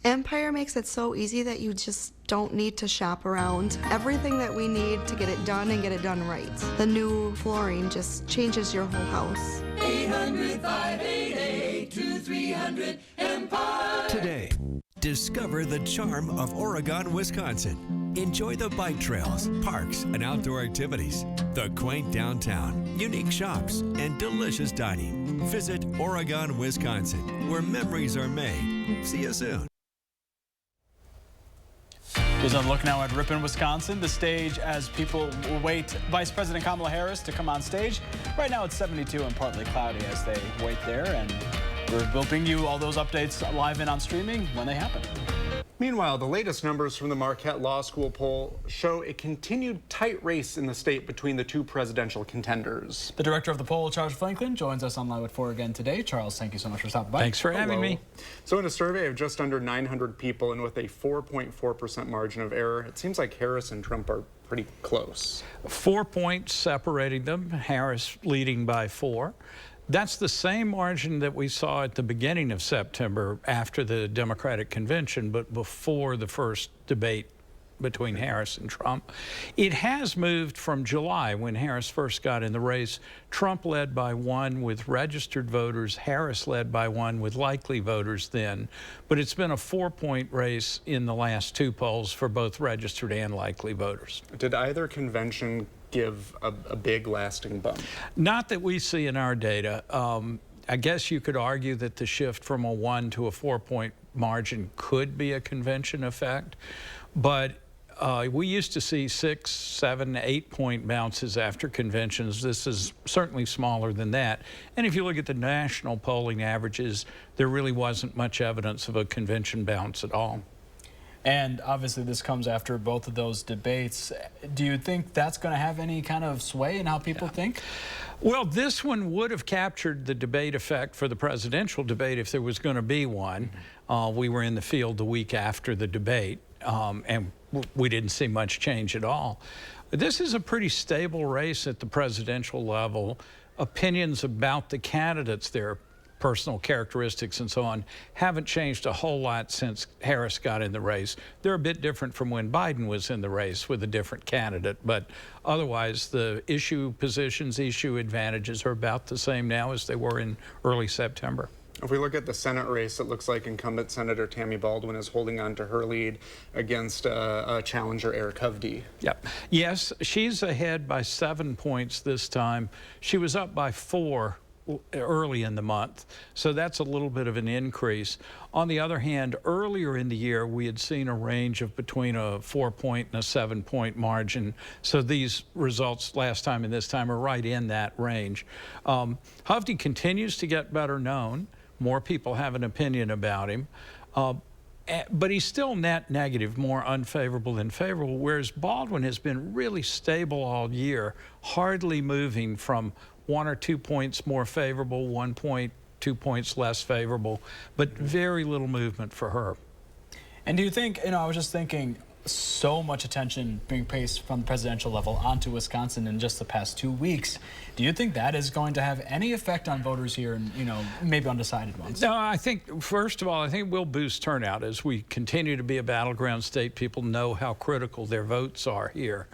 Empire makes it so easy that you just don't need to shop around. Everything that we need to get it done and get it done right. The new flooring just changes your whole house. 800-588-2300 Empire. Today, discover the charm of Oregon, Wisconsin. Enjoy the bike trails, parks, and outdoor activities, the quaint downtown, unique shops, and delicious dining. Visit Oregon, Wisconsin, where memories are made. See you soon. Here's a look now at Ripon, Wisconsin, the stage as people wait Vice President Kamala Harris to come on stage. Right now it's 72 and partly cloudy as they wait there, and we'll bring you all those updates live and on streaming when they happen. Meanwhile, the latest numbers from the Marquette Law School poll show a continued tight race in the state between the two presidential contenders. The director of the poll, Charles Franklin, joins us on Live at 4 again today. Charles, thank you so much for stopping by. Thanks for having me. So in a survey of just under 900 people and with a 4.4% margin of error, it seems like Harris and Trump are pretty close. 4 points separating them, Harris leading by 4. That's the same margin that we saw at the beginning of September after the Democratic convention, but before the first debate between Harris and Trump. It has moved from July, when Harris first got in the race. Trump led by 1 with registered voters, Harris led by 1 with likely voters then. But it's been a 4-point race in the last 2 polls for both registered and likely voters. Did either convention give a big lasting bump? Not that we see in our data. I guess you could argue that the shift from a 1 to a 4-point margin could be a convention effect, but we used to see 6, 7, 8-point bounces after conventions. This is certainly smaller than that. And if you look at the national polling averages, there really wasn't much evidence of a convention bounce at all. And obviously this comes after both of those debates. Do you think that's going to have any kind of sway in how people think? Well, this one would have captured the debate effect for the presidential debate if there was going to be one. We were in the field the week after the debate, and we didn't see much change at all. This is a pretty stable race at the presidential level. Opinions about the candidates, their personal characteristics and so on, haven't changed a whole lot since Harris got in the race. They're a bit different from when Biden was in the race with a different candidate, but otherwise the issue positions, issue advantages are about the same now as they were in early September. If we look at the Senate race, it looks like incumbent Senator Tammy Baldwin is holding on to her lead against challenger Eric Hovde. Yep. Yes, she's ahead by 7 points this time. She was up by 4 early in the month, so that's a little bit of an increase. On the other hand, earlier in the year, we had seen a range of between a 4-point and a 7-point margin. So these results last time and this time are right in that range. Hovde continues to get better known. More people have an opinion about him. But he's still net negative, more unfavorable than favorable, whereas Baldwin has been really stable all year, hardly moving from 1 or 2 points more favorable, 1 point, 2 points less favorable, but very little movement for her. And do you think, I was just thinking, so much attention being placed from the presidential level onto Wisconsin in just the past 2 weeks. Do you think that is going to have any effect on voters here and, maybe undecided ones? No, I think, first of all, I think it will boost turnout as we continue to be a battleground state. People know how critical their votes are here.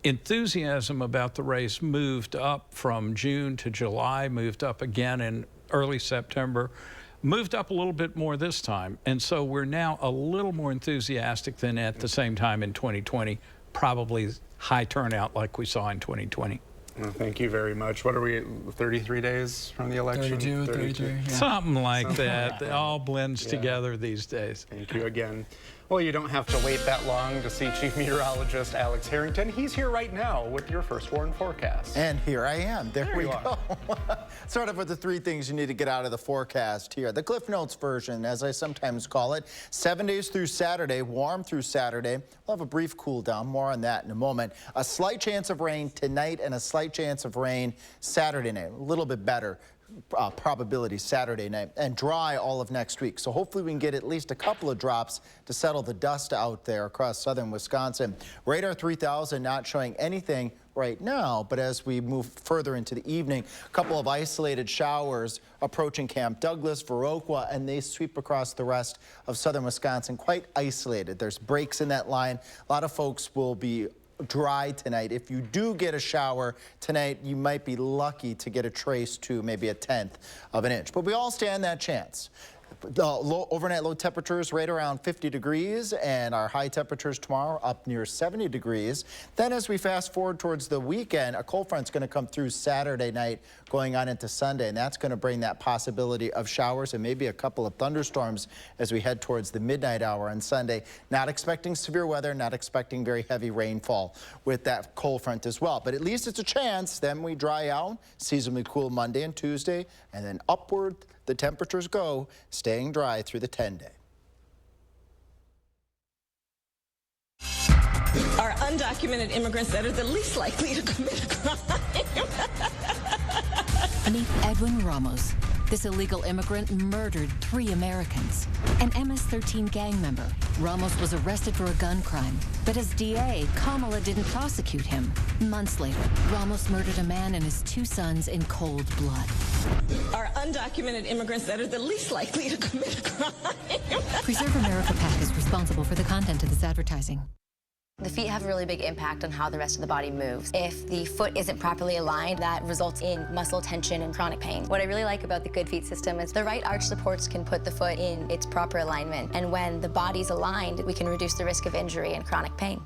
Enthusiasm about the race moved up from June to July, moved up again in early September, moved up a little bit more this time. And so we're now a little more enthusiastic than at the same time in 2020, probably high turnout like we saw in 2020. Well, thank you very much. What are we, 33 days from the election? 32. Yeah. Something like that. It all blends together these days. Thank you again. Well, you don't have to wait that long to see Chief Meteorologist Alex Harrington. He's here right now with your first warn forecast. And here I am. There we go. Start off with the 3 things you need to get out of the forecast here. The Cliff Notes version, as I sometimes call it. 7 days through Saturday, warm through Saturday. We'll have a brief cool down. More on that in a moment. A slight chance of rain tonight and a slight chance of rain Saturday night. A little bit better probability Saturday night, and dry all of next week. So hopefully we can get at least a couple of drops to settle the dust out there across southern Wisconsin. Radar 3000 not showing anything right now, but as we move further into the evening, a couple of isolated showers approaching Camp Douglas, Viroqua, and they sweep across the rest of southern Wisconsin, quite isolated. There's breaks in that line. A lot of folks will be dry tonight. If you do get a shower tonight, you might be lucky to get a trace to maybe 1/10 of an inch. But we all stand that chance. The overnight low temperatures right around 50 degrees, and our high temperatures tomorrow up near 70 degrees. Then as we fast forward towards the weekend, a cold front's going to come through Saturday night going on into Sunday, and that's going to bring that possibility of showers and maybe a couple of thunderstorms as we head towards the midnight hour on Sunday. Not expecting severe weather, not expecting very heavy rainfall with that cold front as well. But at least it's a chance. Then we dry out, seasonally cool Monday and Tuesday, and then upward the temperatures go, staying dry through the 10-day. Are undocumented immigrants that are the least likely to commit a crime. Meet Edwin Ramos. This illegal immigrant murdered 3 Americans. An MS-13 gang member, Ramos was arrested for a gun crime, but as DA, Kamala didn't prosecute him. Months later, Ramos murdered a man and his 2 sons in cold blood. Are undocumented immigrants that are the least likely to commit a crime. Preserve America PAC is responsible for the content of this advertising. The feet have a really big impact on how the rest of the body moves. If the foot isn't properly aligned, that results in muscle tension and chronic pain. What I really like about the Good Feet system is the right arch supports can put the foot in its proper alignment. And when the body's aligned, we can reduce the risk of injury and chronic pain.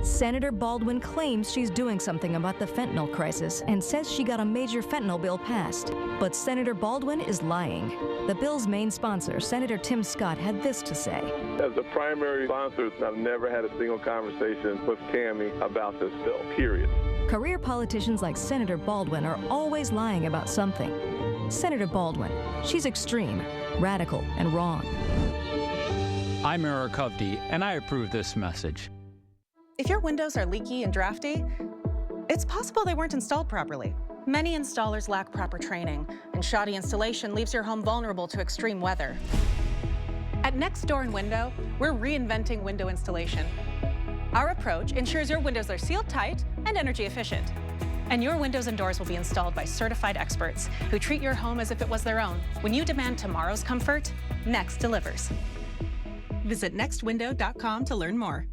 Senator Baldwin claims she's doing something about the fentanyl crisis and says she got a major fentanyl bill passed. But Senator Baldwin is lying. The bill's main sponsor, Senator Tim Scott, had this to say. As the primary sponsor, I've never had a single conversation with Tammy about this bill, period. Career politicians like Senator Baldwin are always lying about something. Senator Baldwin, she's extreme, radical, and wrong. I'm Eric Hovde, and I approve this message. If your windows are leaky and drafty, it's possible they weren't installed properly. Many installers lack proper training, and shoddy installation leaves your home vulnerable to extreme weather. At Next Door & Window, we're reinventing window installation. Our approach ensures your windows are sealed tight and energy efficient. And your windows and doors will be installed by certified experts who treat your home as if it was their own. When you demand tomorrow's comfort, Next delivers. Visit nextwindow.com to learn more.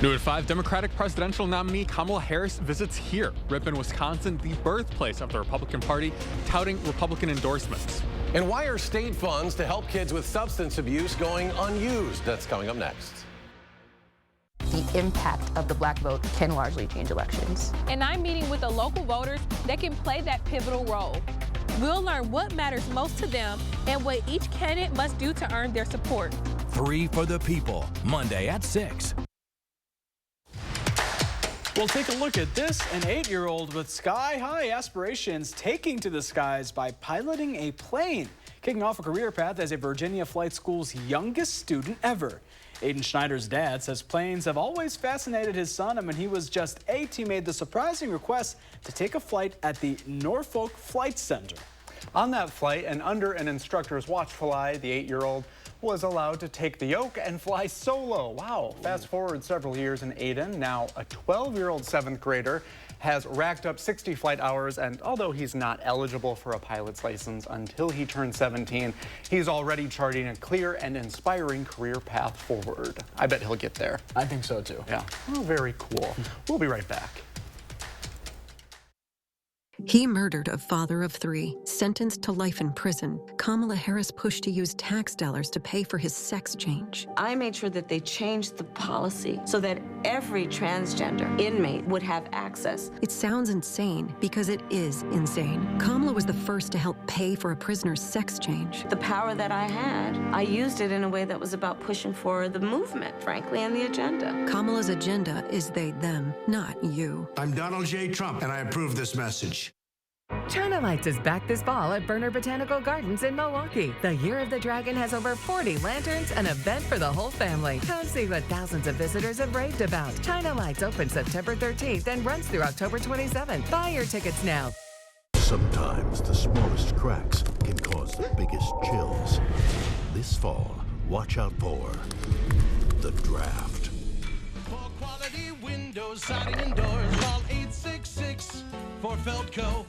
New at 5, Democratic presidential nominee Kamala Harris visits here, Ripon, Wisconsin, the birthplace of the Republican Party, touting Republican endorsements. And why are state funds to help kids with substance abuse going unused? That's coming up next. The impact of the black vote can largely change elections. And I'm meeting with the local voters that can play that pivotal role. We'll learn what matters most to them and what each candidate must do to earn their support. 3 for the People, Monday at 6. We'll take a look at this. An 8-year-old with sky-high aspirations taking to the skies by piloting a plane, kicking off a career path as a Virginia Flight School's youngest student ever. Aiden Schneider's dad says planes have always fascinated his son, and when he was just 8, he made the surprising request to take a flight at the Norfolk Flight Center. On that flight, and under an instructor's watchful eye, the 8-year-old was allowed to take the yoke and fly solo. Wow. Fast forward several years, and Aiden, now a 12-year-old 7th grader, has racked up 60 flight hours, and although he's not eligible for a pilot's license until he turns 17, he's already charting a clear and inspiring career path forward. I bet he'll get there. I think so too. Yeah. Oh, very cool. We'll be right back. He murdered a father of 3, sentenced to life in prison. Kamala Harris pushed to use tax dollars to pay for his sex change. I made sure that they changed the policy so that every transgender inmate would have access. It sounds insane because it is insane. Kamala was the first to help pay for a prisoner's sex change. The power that I had, I used it in a way that was about pushing for the movement, frankly, and the agenda. Kamala's agenda is they, them, not you. I'm Donald J. Trump, and I approve this message. China Lights is back this fall at Burner Botanical Gardens in Milwaukee. The Year of the Dragon has over 40 lanterns, an event for the whole family. Come see what thousands of visitors have raved about. China Lights opens September 13th and runs through October 27th. Buy your tickets now. Sometimes the smallest cracks can cause the biggest chills. This fall, watch out for The Draft. For quality windows, siding, and doors, call 866 for Feldco.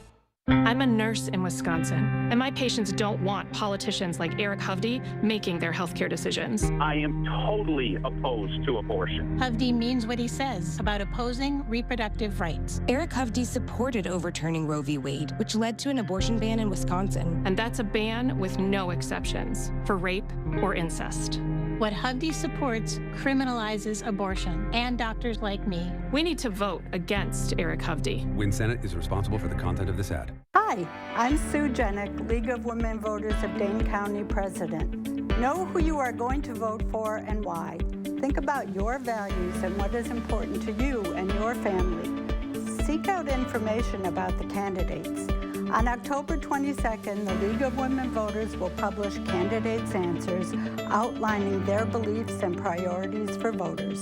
I'm a nurse in Wisconsin, and my patients don't want politicians like Eric Hovde making their healthcare decisions. I am totally opposed to abortion. Hovde means what he says about opposing reproductive rights. Eric Hovde supported overturning Roe v. Wade, which led to an abortion ban in Wisconsin. And that's a ban with no exceptions for rape or incest. What Hovde supports criminalizes abortion and doctors like me. We need to vote against Eric Hovde. WIN Senate is responsible for the content of this ad. Hi, I'm Sue Jenick, League of Women Voters of Dane County President. Know who you are going to vote for and why. Think about your values and what is important to you and your family. Seek out information about the candidates. On October 22nd, the League of Women Voters will publish candidates' answers outlining their beliefs and priorities for voters.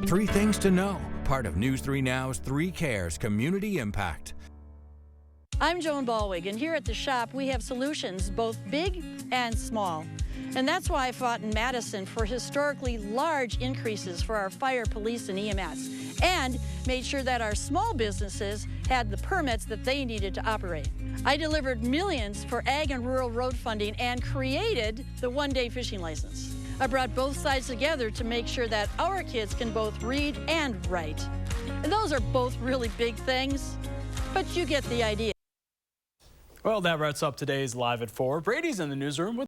3 things to know, part of News 3 Now's 3 Cares Community Impact. I'm Joan Balwig, and here at the shop we have solutions both big and small. And that's why I fought in Madison for historically large increases for our fire, police, and EMS, and made sure that our small businesses had the permits that they needed to operate. I delivered millions for ag and rural road funding and created the one-day fishing license. I brought both sides together to make sure that our kids can both read and write. And those are both really big things, but you get the idea. Well, that wraps up today's Live at 4. Brady's in the newsroom with